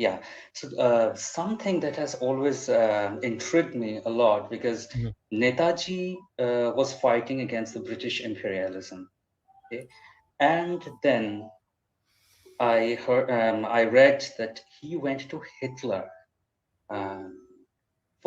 Yeah. So something that has always intrigued me a lot, because Mhm. Netaji was fighting against the British imperialism. Okay? And then I read that he went to Hitler um,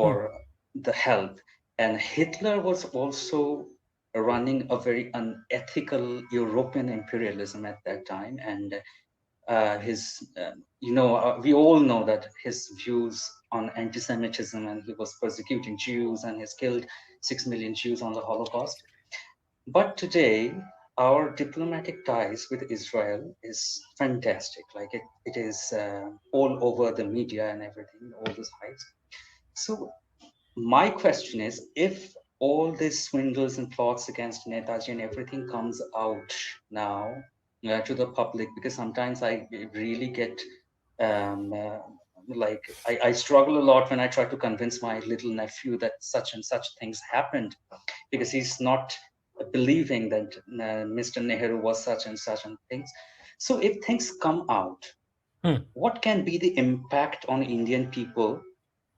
Hmm. for the help, and Hitler was also running a very unethical European imperialism at that time, and we all know that his views on anti-Semitism, and he was persecuting Jews, and he's killed 6 million Jews on the Holocaust. But today, our diplomatic ties with Israel is fantastic. Like it is all over the media and everything, all these heights. So my question is, if all these swindles and plots against Netaji and everything comes out now to the public, because sometimes I really get um, uh, I struggle a lot when I try to convince my little nephew that such and such things happened, because he's not believing that Mr. Nehru was such and such and things. So if things come out, Hmm. what can be the impact on Indian people?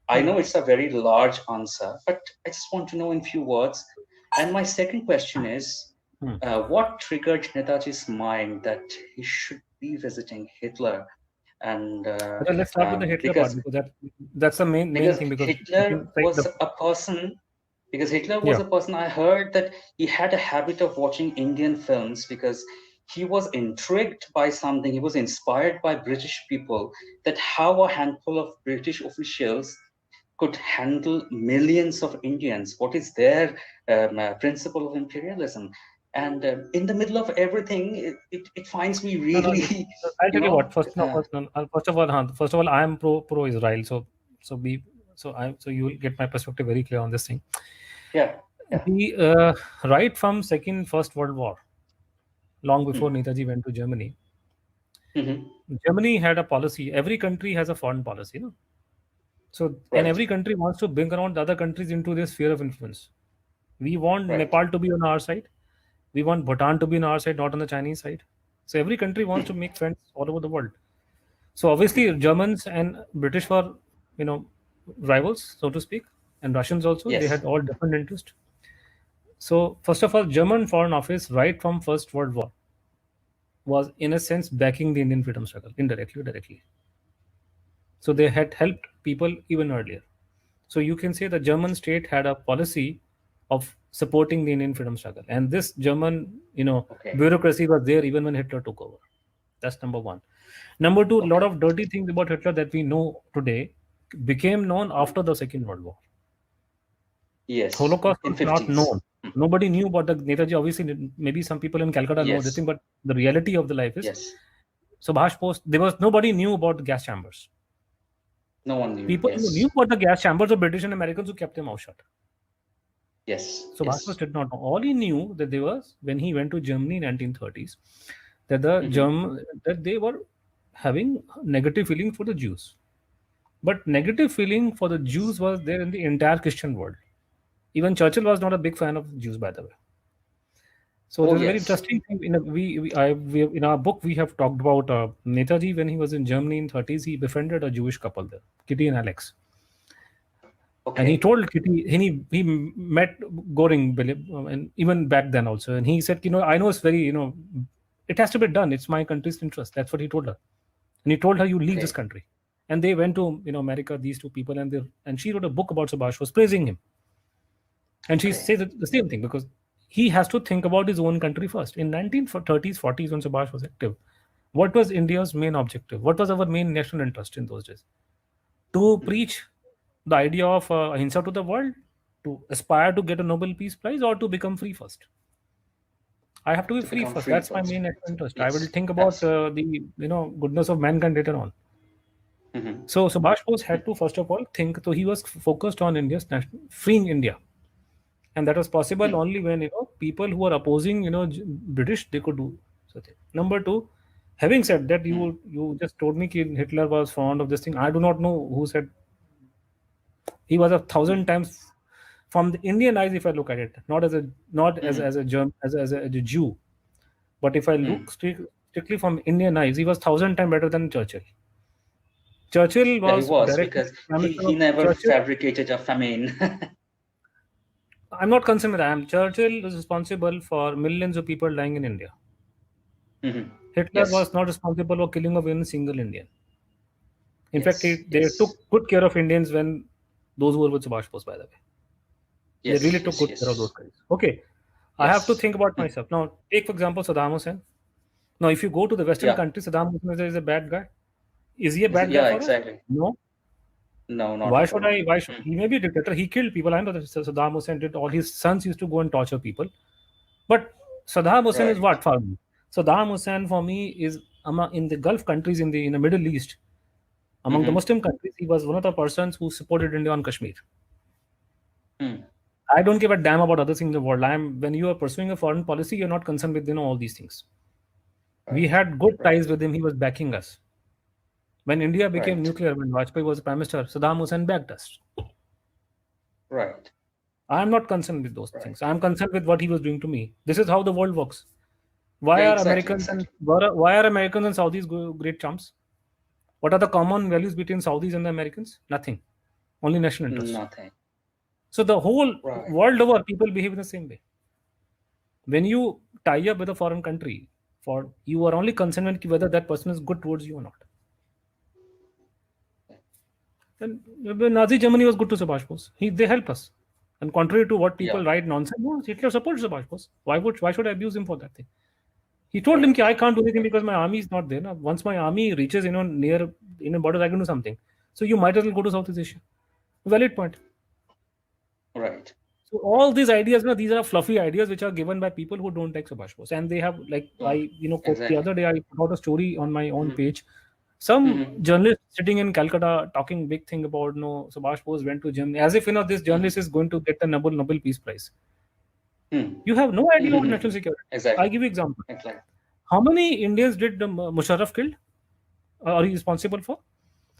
I Hmm. know it's a very large answer, but I just want to know in few words. And my second question is, Hmm. what triggered Netaji's mind that he should be visiting Hitler? And Okay, let's start with the Hitler part because because that's the main because thing because you Hitler can say was the a person, because Hitler was yeah. a person, I heard that he had a habit of watching Indian films because he was intrigued by something. He was inspired by British people, that how a handful of British officials could handle millions of Indians. What is their principle of imperialism? And in the middle of everything, it finds me No, no. really, I'll you tell you what. know, First, no, first, no, first of all, I am pro Israel. So be so you will get my perspective very clear on this thing. yeah, yeah, The right from First World War, long before mm, Netaji went to Germany, hmm, Germany had a policy. Every country has a foreign policy, no? So, and right, every country wants to bring around the other countries into their sphere of influence. We want right, Nepal to be on our side. We want Bhutan to be on our side, not on the Chinese side. So every country wants to mm, make friends all over the world. So obviously Germans and British were, you know, rivals, so to speak, and Russians also. They yes, had all different interests. So first of all, German Foreign Office, right from First World War, was in a sense backing the Indian freedom struggle indirectly, directly. So they had helped people even earlier. So you can say the German state had a policy of supporting the Indian freedom struggle, and this German, okay, bureaucracy was there even when Hitler took over. That's number one. Number two, a lot okay, of dirty things about Hitler that we know today became known mm, after the Second World War. yes, Holocaust in was not 50s, known. Nobody knew about the Netaji. Obviously, maybe some people in Calcutta know this yes, thing, but the reality of the life is yes, Subhash Bose. There was nobody knew about the gas chambers. no one knew, People who knew yes, about the gas chambers were British and Americans who kept their mouth shut. yes, So Bhaspas yes, did not know. All he knew that there was when he went to Germany in 1930s that hmm, that they were having negative feeling for the Jews. But negative feeling for the Jews was there in the entire Christian world. Even Churchill was not a big fan of Jews, by the way. So oh there's a very yes, interesting thing. We in our book we have talked about Netaji when he was in Germany in 30s. He befriended a Jewish couple there, Kitty and Alex. And he okay, told Kitty, he met Goring, and even back then also, and he said, I know it's very, it has to be done. It's my country's interest. That's what he told her, and he told her, you leave this okay, country. And they went to America. These two people, and she wrote a book about Subhash, was praising him, and she okay, says the same thing because he has to think about his own country first. In 1930s, 40s, when Subhash was active, what was India's main objective? What was our main national interest in those days? To mm, preach the idea of ahimsa to the world, to aspire to get a Nobel Peace Prize, or to become free first. I have to be to free become first. free That's my first, main national interest. I will yes, think about absolutely, the goodness of mankind later on. hmm, So Subhash Bose had to first of all think. So he was focused on India's freeing India, and that was possible mm, only when people who are opposing British, they could do such. Number two, having said that, mm, you just told me that Hitler was fond of this thing. I do not know who said. He was a thousand mm, times from the Indian eyes, if I look at it, not as a not mm, as a German, as a Jew, but if I mm, look strictly from Indian eyes, he was thousand times better than Churchill. Churchill Yeah, he was was, directly because Prime he Minister of never Churchill. fabricated a famine. I'm not concerned with that. Churchill is responsible for millions of people dying in India. Mhm. Hitler Yes, was not responsible for killing of even a single Indian. In fact, yes, they yes, took good care of Indians when those who were with Subhash Bose, by the way. They really yes, took yes, good care of those yes, guys. Okay, I have to yes. think about Hmm. myself. Now, take for example Saddam Hussein. Now, if you go to the Western Yeah, countries, Saddam Hussein is a bad guy. Is he a bad guy yeah, for us? exactly. No. No, not Why at should all. I? Why should Hmm. he may be a dictator? He killed people. I know that Saddam Hussein did. All his sons used to go and torture people. But Saddam Hussein is Right. what for me? Saddam Hussein for me is in the Gulf countries, in the Middle East, among the Mm-hmm. Muslim countries. He was one of the persons who supported India on Kashmir. Hmm. I don't give a damn about other things in the world. When you are pursuing a foreign policy, you're not concerned with all these things. We Right. had good Right. ties with him. He was backing us. When India became Right. nuclear, when Vajpayee was Prime Minister, Saddam Hussein backed us. Right. I'm not concerned with those Right. things. I'm concerned with what he was doing to me. This is how the world works. Yeah, exactly. Exactly. Why are Americans and Saudis great chums? What are the common values between Saudis and the Americans? Nothing. Only national interest. Nothing. So the whole Right. world over, people behave in the same way. When you tie up with a foreign country, for you are only concerned with whether that person is good towards you or not. And Nazi Germany was good to Subhash Bose. They help us. And contrary to what Yeah. people write nonsense, no, Hitler supports Subhash Bose. Why should I abuse him for that thing? He told him Right. that I can't do anything because my army is not there. Now. Once my army reaches near borders, I can do something. So you might as well go to Southeast Asia. Valid point. Right. So all these ideas, these are fluffy ideas which are given by people who don't like Subhash Bose, and they have Hmm. the Exactly. other day I put out a story on my own Mm-hmm. page. Some Mm-hmm. journalist sitting in Calcutta talking big thing about Subhash Bose went to Germany as if this journalist is going to get the Nobel Peace Prize. Mm-hmm. You have no idea about Mm-hmm. national security. I Exactly. give you example. Exactly. How many Indians did Musharraf killed? Are you responsible for?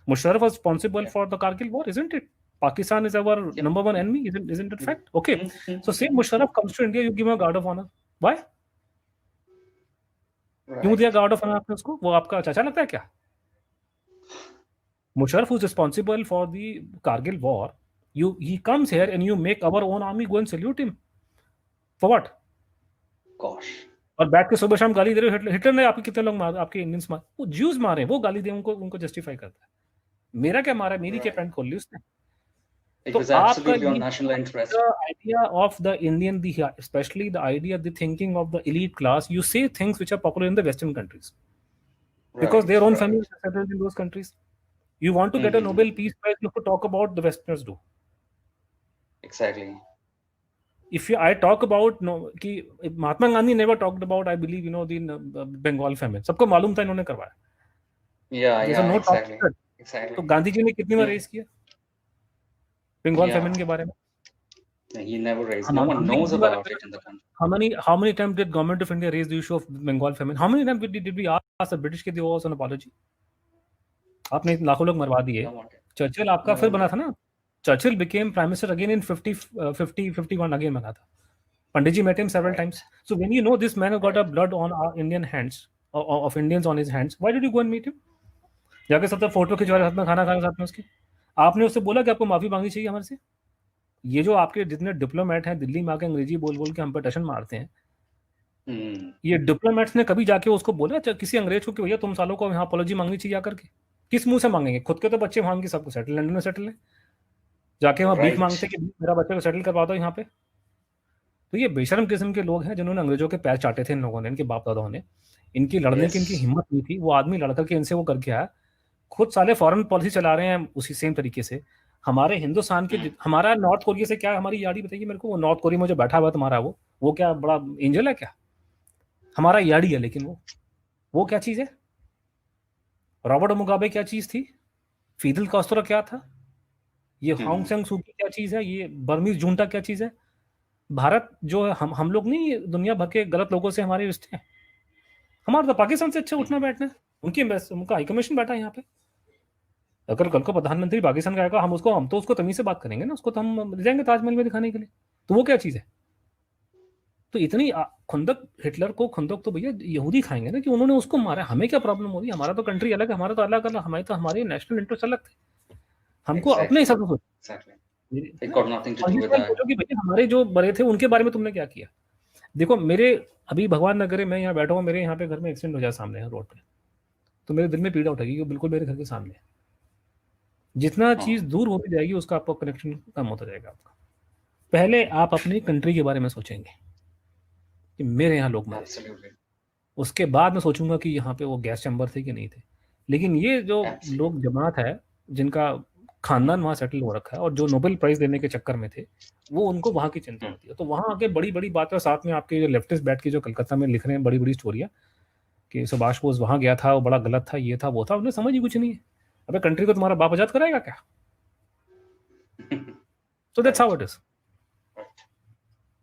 Musharraf was responsible Yeah. for the Kargil war, isn't it? Pakistan is our Yep. number one enemy, isn't it Mm-hmm. fact? Okay. Mm-hmm. So same Musharraf comes to India, you give him a guard of honor. Why? क्यों दिया Right. Guard of honour आपने उसको? वो आपका चाचा लगता है क्या? Musharraf, who's responsible for the Kargil war, he comes here and you make our own army go and salute him. For what? Gosh. और बैठ के सुबह शाम गाली दे रहे हो हिटलर ने आपके कितने लोग मारे, आपके इंडियंस मारे, वो ज्यूज मारे, वो गाली दे उनको जस्टिफाई करता है. मेरा क्या मारा, मेरी क्या Right. पैंट खोल ली उसने. It तो was आपका absolutely on ये national interest. the idea of the Indian, especially the idea, the thinking of the elite class, you say things which are popular in the Western countries because Right. their own Right. families are settled in those countries. You want to get a Mm-hmm. Nobel Peace Prize, you have to talk about the Westerners do. Exactly. If I talk about कि Mahatma Gandhi never talked about, I believe, the Bengal famine. सबको मालूम था इन्होंने करवाया. Yeah. There's a Yeah. no talk. Exactly. तो Exactly. Gandhi ji ने कितनी बार Mm. Race किया बंगाल Yeah. famine के बारे में? He never raised. हम No one हमने knows कितनी बार about it in the country. how many times did government of India raise the issue of Bengal famine? How many times did we ask the British कि they owe us an apology? आपने लाखों लोग मरवा दिए. No one did. Churchill आपका No फिर one बना did. था ना. Churchill became prime minister again in 51 again बना था. Pandit ji met him several Right. times. So when you know this man has got a blood on our Indian hands, of Indians on his hands, why did you go and meet him? जाके सबसे photo खिंचवा रहे, साथ में खाना खा रहे, साथ में उसके. आपने उससे बोला कि आपको माफी मांगनी चाहिए हमारे से? ये जो आपके जितने डिप्लोमेट हैं दिल्ली में आके अंग्रेजी बोल बोल के हम पे टशन मारते हैं, ये डिप्लोमेट्स ने कभी जाके उसको बोला किसी अंग्रेज को कि भैया तुम सालों को यहाँ अपॉलॉजी मांगनी चाहिए आकर के? किस मुंह से मांगेंगे? खुद के तो बच्चे वहां की सबको सेटल लंदन में सेटल है, जाके वहां भीख मांगते कि मेरा बच्चे को सेटल करवा दो यहाँ पे. तो ये बेशरम किस्म के लोग हैं जिन्होंने अंग्रेजों के पैर चाटे थे इन लोगों ने, इनके बाप दादाओं ने. इनकी लड़ने की इनकी हिम्मत नहीं थी. वो आदमी लड़कर के इनसे वो करके आया. खुद साले फॉरेन पॉलिसी चला रहे हैं उसी सेम तरीके से. हमारे हिंदुस्तान के हमारा नॉर्थ कोरिया से क्या हमारी यारी बताइए मेरे को. वो नॉर्थ कोरिया में जो बैठा हुआ तुम्हारा वो क्या बड़ा एंजल है क्या? हमारा यारी है. लेकिन वो क्या चीज है? रॉबर्ट मुगाबे क्या चीज थी? फिदल कास्त्रो क्या था? ये हांग सांग सू की क्या चीज है? ये बर्मीज जुंटा क्या चीज है? भारत जो है, हम लोग नहीं, दुनिया भर के गलत लोगों से हमारे रिश्ते हैं. हमारा तो पाकिस्तान से अच्छा उठना बैठना है. उनका हाई कमीशन बैठा है यहाँ पे. अगर कल को प्रधानमंत्री पाकिस्तान का आएगा, हम तो उसको तमीज से बात करेंगे ना. उसको तो हम ले जाएंगे ताजमहल में दिखाने के लिए. तो वो क्या चीज है? तो इतनी खुंदक, हिटलर को खुंदक तो भैया यहूदी खाएंगे ना, कि उन्होंने उसको मारा, हमें क्या प्रॉब्लम हो रही है? हमारा तो कंट्री अलग है, हमारा तो अलग अलग, हमारे नेशनल इंटरेस्ट अलग थे, हमको अपने हिसाब से सोचो। It got nothing to do with that. सोचो कि भैया हमारे जो बड़े थे उनके बारे में तुमने क्या किया। देखो मेरे अभी भगवान न करे मैं यहाँ बैठा हूँ, मेरे यहाँ पे घर में एक्सीडेंट हो जाए सामने है रोड पे, तो मेरे दिल में पीड़ा उठेगी कि बिल्कुल मेरे घर के सामने है। जितना चीज दूर होती जाएगी उसका आपको कनेक्शन कम होता जाएगा आपका। पहले आप अपनी कंट्री के बारे में सोचेंगे कि मेरे यहाँ लोग मरे, उसके बाद मैं सोचूंगा कि यहाँ पे वो गैस चैम्बर थे कि नहीं थे। लेकिन ये जो लोग जमात है जिनका खानदान वहाँ सेटल हो रखा है और जो नोबेल प्राइज देने के चक्कर में थे, वो उनको वहाँ की चिंता होती है। तो वहाँ आके बड़ी बड़ी बातें, साथ में आपके जो लेफ्टिस्ट बैठ के जो कलकत्ता में लिख रहे हैं बड़ी बड़ी स्टोरियाँ कि सुभाष बोस वहाँ गया था, वो बड़ा गलत था, ये था वो था, उन्हें समझ ही कुछ नहीं है। अबे कंट्री को तुम्हारा बाप आजाद कराएगा क्या? So that's how it is.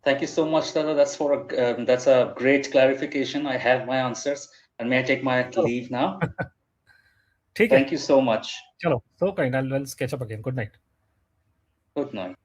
Thank you so much, Dada. That's a great clarification. I have my answers, and may I take my leave now? Thank you so much. Chalo, so kind. I'll catch up again. Good night. Good night.